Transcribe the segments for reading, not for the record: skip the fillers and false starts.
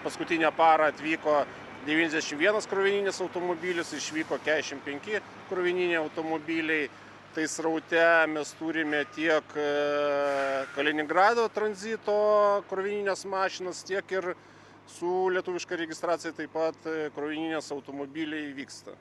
paskutinę parą atvyko 91 krovininis automobilis, išvyko 45 krovininiai automobiliai. Tai sraute mes turime tiek Kaliningrado tranzito krovininės mašinas, tiek ir su lietuviška registracija taip pat krovininės automobiliai vyksta.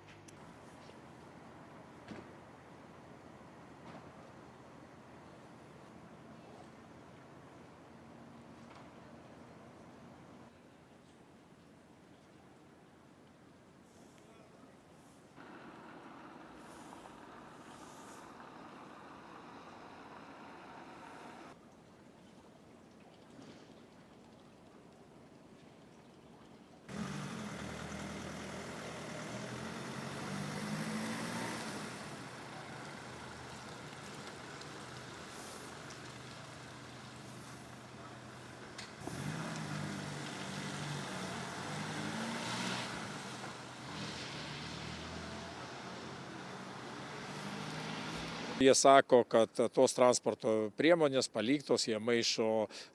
Jie sako, kad tos transporto priemonės paliktos, jie maišo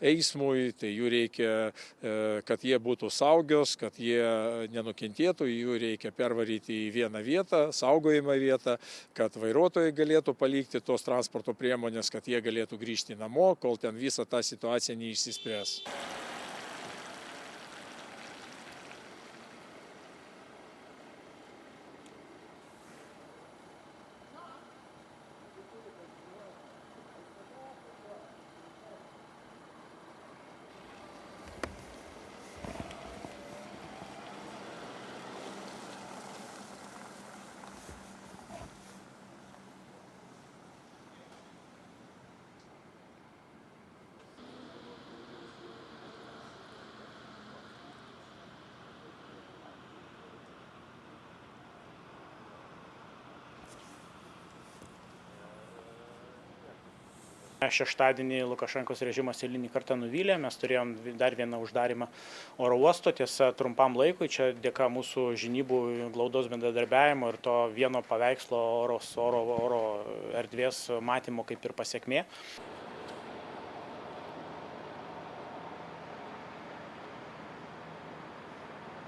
eismui, tai jų reikia, kad jie būtų saugios, kad jie nenukentėtų, jų reikia pervaryti į vieną vietą, saugojimą vietą, kad vairuotojai galėtų palikti tos transporto priemonės, kad jie galėtų grįžti namo, kol ten visa ta situacija neišsispręs. Šeštadienį Lukašenkos režimas eilinį kartą nuvylė, mes turėjom dar vieną uždarimą oro uosto, tiesa trumpam laikui, čia dėka mūsų žinybų glaudaus bendradarbiavimo ir to vieno paveikslo oro erdvės matymo kaip ir pasekmė.